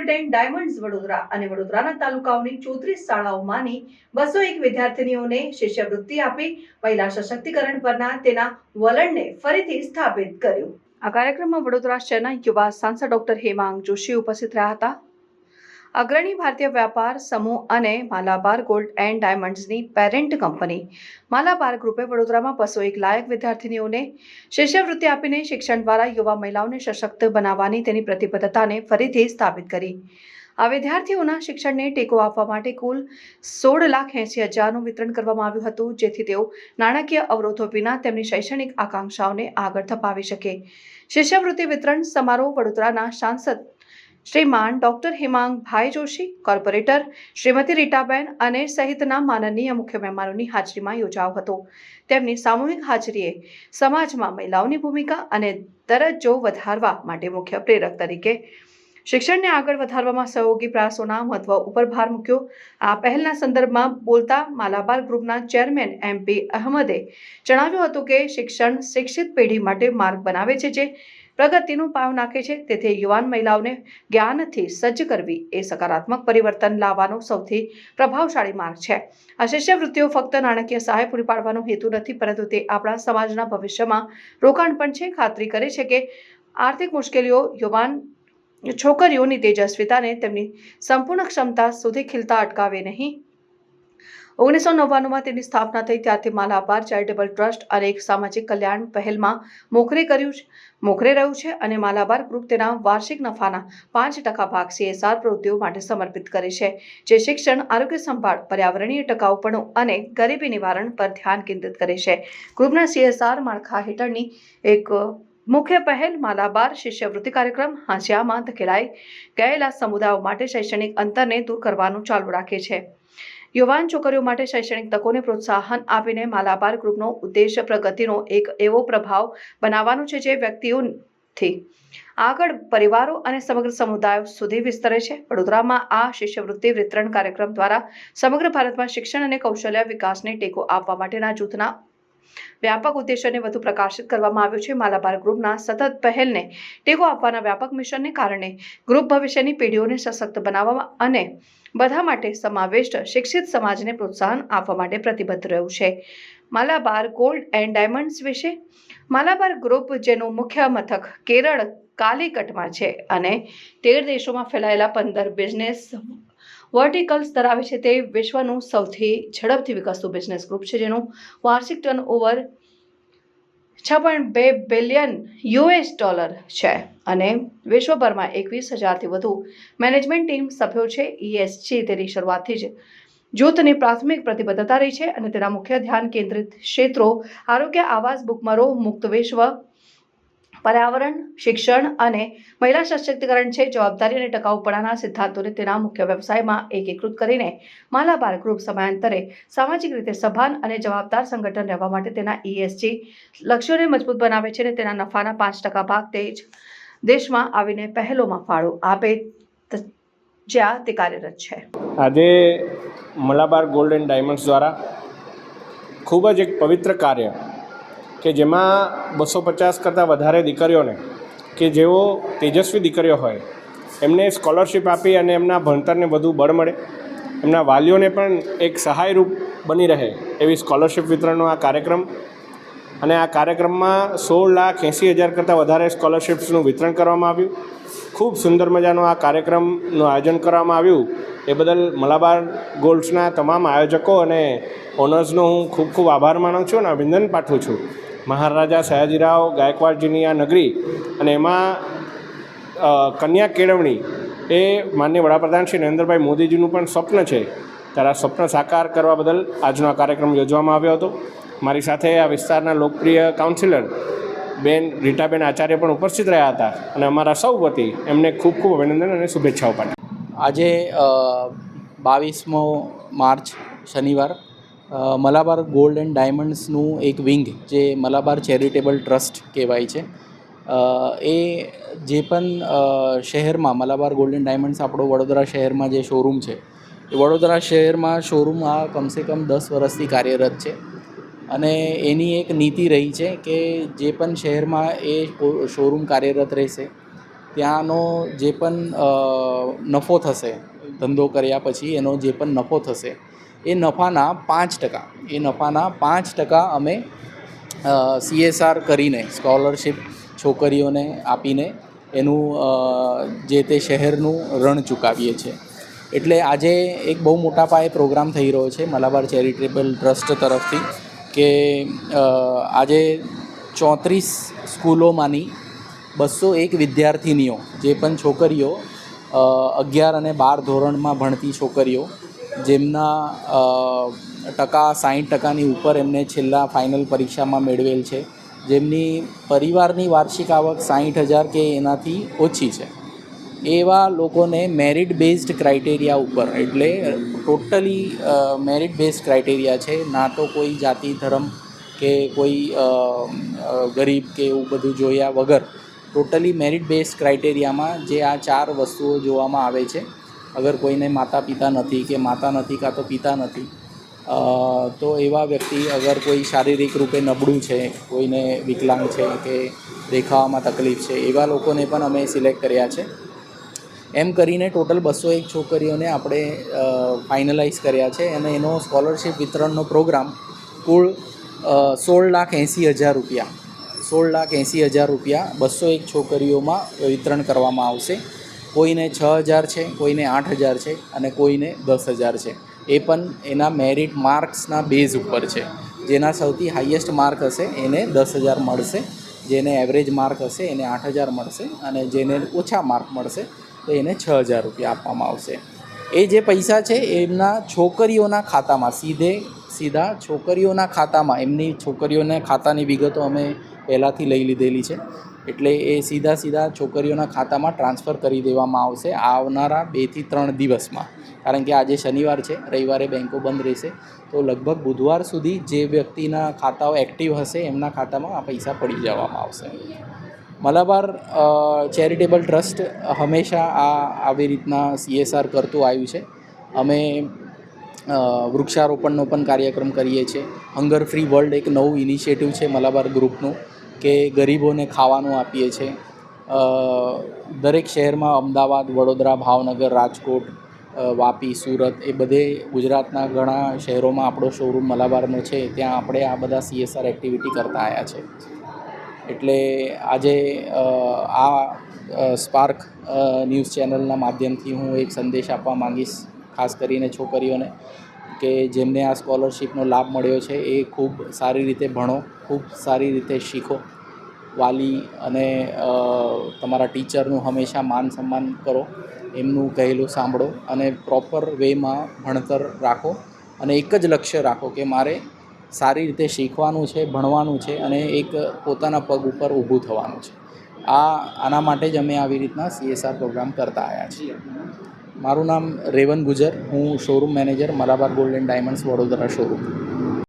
Gold and diamonds Vadodara અને વડોદરાના તાલુકાઓની 34 શાળાઓમાંની 201 વિદ્યાર્થીનીઓને શિષ્યવૃત્તિ આપી મહિલા સશક્તિકરણ પરના તેના વલણને ફરીથી સ્થાપિત કર્યું। આ કાર્યક્રમમાં વડોદરા શહેરના યુવા સાંસદ ડોક્ટર હેમાંગ જોશી ઉપસ્થિત રહ્યા હતા। અગ્રણી ભારતીય વ્યાપાર સમૂહ અને માલાબાર ગોલ્ડ એન્ડ ડાયમંડ્સની પેરેન્ટ કંપની માલાબાર ગ્રુપે વડોદરામાં 201 લાયક વિદ્યાર્થીનીઓને શિષ્યવૃત્તિ આપીને શિક્ષણ દ્વારા યુવા મહિલાઓને સશક્ત બનાવવાની તેની પ્રતિબદ્ધતાને ફરીથી સ્થાપિત કરી। આ વિદ્યાર્થીઓના શિક્ષણને ટેકો આપવા માટે કુલ 16,80,000નું વિતરણ કરવામાં આવ્યું હતું, જેથી તેઓ નાણાકીય અવરોધો વિના તેમની શૈક્ષણિક આકાંક્ષાઓને આગળ ધપાવી શકે। શિષ્યવૃત્તિ વિતરણ સમારોહ વડોદરાના સાંસદ શ્રીમાન ડોક્ટર હેમાંગભાઈ જોશી, કોર્પોરેટર શ્રીમતી રીટાબેન અને સહિતના માનનીય મુખ્ય મહેમાનોની હાજરીમાં યોજાયો હતો। તેમની સામૂહિક હાજરીએ સમાજમાં મહિલાઓની ભૂમિકા અને દરજ્જો વધારવા માટે મુખ્ય પ્રેરક તરીકે શિક્ષણને આગળ વધારવામાં સહયોગી પ્રયાસોના મહત્વ ઉપર ભાર મૂક્યો। આ પહેલના સંદર્ભમાં બોલતા માલાબાર ગ્રુપના ચેરમેન MP અહમદે જણાવ્યું હતું કે શિક્ષણ શિક્ષિત પેઢી માટે માર્ગ બનાવે છે, જે પ્રગતિનો પાયો નાખે છે। તેથી યુવાન મહિલાઓને જ્ઞાનથી સજ્જ કરવી એ સકારાત્મક પરિવર્તન લાવવાનો સૌથી પ્રભાવશાળી માર્ગ છે। આ શિષ્યવૃત્તિઓ ફક્ત નાણાકીય સહાય પૂરી પાડવાનો હેતુ નથી, પરંતુ તે આપણા સમાજના ભવિષ્યમાં રોકાણ પણ છે। ખાતરી કરે છે કે આર્થિક મુશ્કેલીઓ યુવાન છોકરીઓની તેજસ્વીતાને તેમની સંપૂર્ણ ક્ષમતા સુધી ખીલતા અટકાવે નહીં। 1999માં તેની સ્થાપના થઈ ત્યારથી માલાબાર ચેરિટેબલ ટ્રસ્ટ અનેક સામાજિક કલ્યાણ પહેલમાં મોખરે રહ્યું છે અને માલાબાર ગ્રુપ તેના વાર્ષિક નફાના 5% ભાગ CSR પ્રવૃત્તિઓ માટે સમર્પિત કરે છે, જે શિક્ષણ, આરોગ્ય સંભાળ, પર્યાવરણીય ટકાઉપણું અને ગરીબી નિવારણ પર ધ્યાન કેન્દ્રિત કરે છે। ગ્રુપના CSR માળખા હેઠળની એક મુખ્ય પહેલ માલાબાર શિષ્યવૃત્તિ કાર્યક્રમ હાંસિયામાં ધકેલાઈ ગયેલા સમુદાયો માટે શૈક્ષણિક અંતરને દૂર કરવાનું ચાલુ રાખે છે। યુવાન છોકરીઓ માટે શૈક્ષણિક તકોને પ્રોત્સાહન આપીને માલાબાર ગ્રુપનો ઉદ્દેશ પ્રગતિનો એક એવો પ્રભાવ બનાવવાનો છે, જે વ્યક્તિઓથી આગળ પરિવારો અને સમગ્ર સમુદાયો સુધી વિસ્તરે છે। વડોદરામાં આ શિષ્યવૃત્તિ વિતરણ કાર્યક્રમ દ્વારા સમગ્ર ભારતમાં શિક્ષણ અને કૌશલ્ય વિકાસને ટેકો આપવા માટેના જૂથના વ્યાપક ઉદ્દેશોને વધુ પ્રકાશિત કરવામાં આવ્યો છે। માલાબાર ગ્રુપના સતત પહેલને ટેકો આપવાના વ્યાપક મિશનને કારણે ગ્રુપ ભવિષ્યની પેઢીઓને સશક્ત બનાવવા અને બધા માટે સમાવિષ્ટ શિક્ષિત સમાજને પ્રોત્સાહન આપવા માટે પ્રતિબદ્ધ રહ્યું છે। માલાબાર ગોલ્ડ એન્ડ ડાયમંડ્સ વિશે માલાબાર ગ્રુપ, જેનું મુખ્ય મથક કેરળ કાલિકટમાં છે અને 13 દેશોમાં ફેલાયેલા 15 બિઝનેસ વર્ટિકલ્સ ધરાવે છે, તે વિશ્વનું સૌથી ઝડપથી વિકસતું બિઝનેસ ગ્રુપ છે, જેનું વાર્ષિક ટર્નઓવર $6.2 બિલિયન છે અને વિશ્વભરમાં 21,000થી વધુ મેનેજમેન્ટ ટીમ સભ્યો છે। ESG તેની શરૂઆતથી જ જૂથની પ્રાથમિક પ્રતિબદ્ધતા રહી છે અને તેના મુખ્ય ધ્યાન કેન્દ્રિત ક્ષેત્રો આરોગ્ય, આવાસ, ભૂખમરો મુક્ત વિશ્વ, પર્યાવરણ, શિક્ષણ અને મહિલા સશક્તિકરણ છે। જવાબદારી અને ટકાઉપણાના સિદ્ધાંતોને તેના મુખ્ય વ્યવસાયમાં એકીકૃત કરીને માલાબાર ગ્રુપ સમયાંતરે સામાજિક રીતે સભાન અને જવાબદાર સંગઠન રહેવા માટે તેના ESG લક્ષ્યોને મજબૂત બનાવે છે અને તેના નફાના 5% ભાગ તે જ દેશમાં આવીને પહેલોમાં ફાળો આપે જ્યાં તે કાર્યરત છે। આજે માલાબાર ગોલ્ડ એન્ડ ડાયમંડ્સ દ્વારા ખૂબ જ એક પવિત્ર કાર્ય કે જેમાં 250 કરતાં વધારે દીકરીઓને કે જેઓ તેજસ્વી દીકરીઓ હોય એમને સ્કોલરશિપ આપી અને એમના ભણતરને વધુ બળ મળે, એમના વાલીઓને પણ એક સહાયરૂપ બની રહે એવી સ્કોલરશિપ વિતરણનો આ કાર્યક્રમ અને આ કાર્યક્રમમાં 16,80,000 કરતાં વધારે સ્કોલરશિપ્સનું વિતરણ કરવામાં આવ્યું। ખૂબ સુંદર મજાનો આ કાર્યક્રમનું આયોજન કરવામાં આવ્યું એ બદલ માલાબાર ગોલ્ડ્સના તમામ આયોજકો અને ઓનર્સનો હું ખૂબ ખૂબ આભાર માનું છું અને અભિનંદન પાઠવું છું। મહારાજા સયાજીરાવ ગાયકવાડજીની આ નગરી અને એમાં કન્યા કેળવણી એ માનનીય વડાપ્રધાન શ્રી નરેન્દ્રભાઈ મોદીજીનું પણ સ્વપ્ન છે, ત્યારે આ સ્વપ્ન સાકાર કરવા બદલ આજનો આ કાર્યક્રમ યોજવામાં આવ્યો હતો। મારી સાથે આ વિસ્તારના લોકપ્રિય કાઉન્સિલર બેન રીટાબેન આચાર્ય પણ ઉપસ્થિત રહ્યા હતા અને અમારા સૌ વતી એમને ખૂબ ખૂબ અભિનંદન અને શુભેચ્છાઓ પાઠવી। આજે 22મો માર્ચ શનિવાર માલાબાર ગોલ્ડ એન્ડ ડાયમંડ્સનું એક વિંગ, જે માલાબાર ચેરિટેબલ ટ્રસ્ટ કહેવાય છે, એ જે પણ શહેરમાં માલાબાર ગોલ્ડ એન્ડ ડાયમંડ્સ આપણો વડોદરા શહેરમાં જે શોરૂમ છે, એ વડોદરા શહેરમાં શોરૂમ આ કમસે કમ 10 વર્ષથી કાર્યરત છે અને એની એક નીતિ રહી છે કે જે પણ શહેરમાં એ શોરૂમ કાર્યરત રહેશે ત્યાંનો જે પણ નફો થશે, ધંધો કર્યા પછી એનો જે પણ નફો થશે એ નફાના 5% અમે CSR કરીને સ્કોલરશિપ છોકરીઓને આપીને એનું જે તે શહેરનું ઋણ ચૂકવીએ છીએ. એટલે આજે એક બહુ મોટા પાયે પ્રોગ્રામ થઈ રહ્યો છે મલાબાર ચેરિટેબલ ટ્રસ્ટ તરફથી કે આજે 34 સ્કૂલોમાંની 201 વિદ્યાર્થિનીઓ જે પણ છોકરીઓ 11 અને 12 ધોરણમાં ભણતી છોકરીઓ જેમના ટકા 60% ઉપર એમને છેલ્લા ફાઇનલ પરીક્ષામાં મેળવેલ છે, જેમની પરિવારની વાર્ષિક આવક 60,000 કે એનાથી ઓછી છે, એવા લોકોને મેરિટ બેઝડ ક્રાઇટેરિયા ઉપર, એટલે ટોટલી મેરિટ બેઝડ ક્રાઇટેરિયા છે, ના તો કોઈ જાતિ ધર્મ કે કોઈ ગરીબ કે એવું બધું જોયા વગર ટોટલી મેરિટ બેઝડ ક્રાઇટેરિયામાં જે આ 4 વસ્તુઓ જોવામાં આવે છે. અગર કોઈને માતા પિતા નથી કે માતા નથી કાં તો પિતા નથી, તો એવા વ્યક્તિ, અગર કોઈ શારીરિક રૂપે નબળું છે, કોઈને વિકલાંગ છે કે દેખાવામાં તકલીફ છે, એવા લોકોને પણ અમે સિલેક્ટ કર્યા છે. એમ કરીને ટોટલ 201 છોકરીઓને આપણે ફાઇનલાઇઝ કર્યા છે અને એનો સ્કોલરશિપ વિતરણનો પ્રોગ્રામ કુલ 16,80,000 રૂપિયા 201 છોકરીઓમાં વિતરણ કરવામાં આવશે. કોઈને 6,000 છે, કોઈને 8,000 છે અને કોઈને 10,000 છે. એ પણ એના મેરિટ માર્ક્સના બેઝ ઉપર છે. જેના સૌથી હાઈએસ્ટ માર્ક હશે એને 10,000 મળશે, જેને એવરેજ માર્ક હશે એને 8,000 મળશે અને જેને ઓછા માર્ક મળશે તો એને 6,000 રૂપિયા આપવામાં આવશે. એ જે પૈસા છે એમના છોકરીઓના ખાતામાં સીધા છોકરીઓના ખાતામાં, એમની છોકરીઓના ખાતાની વિગતો અમે પહેલાંથી લઈ લીધેલી છે, એટલે એ સીધા છોકરીઓના ખાતામાં ટ્રાન્સફર કરી દેવામાં આવશે આવનારા 2 થી 3 દિવસમાં. કારણ કે આજે શનિવાર છે, રવિવારે બેન્કો બંધ રહેશે, તો લગભગ બુધવાર સુધી જે વ્યક્તિના ખાતાઓ એક્ટિવ હશે એમના ખાતામાં આ પૈસા પડી જવામાં આવશે. મલાબાર ચેરિટેબલ ટ્રસ્ટ હંમેશા આવી રીતના CSR કરતું આવ્યું છે. અમે વૃક્ષારોપણનો પણ કાર્યક્રમ કરીએ છીએ. હંગર ફ્રી વર્લ્ડ એક નવું ઇનિશિયેટિવ છે મલાબાર ગ્રુપનું, કે ગરીબોને ખાવાનું આપીએ છીએ. દરેક શહેરમાં અમદાવાદ, વડોદરા, ભાવનગર, રાજકોટ, વાપી, સુરત, એ બધે ગુજરાતના ઘણા શહેરોમાં આપણો શોરૂમ મલાબારનો છે, ત્યાં આપણે આ બધા CSR એક્ટિવિટી કરતા આવ્યા છે. એટલે આજે આ સ્પાર્ક ન્યૂઝ ચેનલના માધ્યમથી હું એક સંદેશ આપવા માંગીશ, ખાસ કરીને છોકરીઓને, કે જેમને આ સ્કોલરશિપનો લાભ મળ્યો છે એ ખૂબ સારી રીતે ભણો, ખૂબ સારી રીતે શીખો. વાલી અને તમારા ટીચરનું હંમેશા માન સન્માન કરો, એમનું કહેલું સાંભળો અને પ્રોપર વેમાં ભણતર રાખો અને એક જ લક્ષ્ય રાખો કે મારે સારી રીતે શીખવાનું છે, ભણવાનું છે અને એક પોતાના પગ ઉપર ઊભું થવાનું છે. આના માટે જ અમે આવી રીતના CSR પ્રોગ્રામ કરતા આવ્યા છીએ. મારું નામ રેવન ગુજર, હું showroom manager Malabar gold and diamonds Vadodara showroom.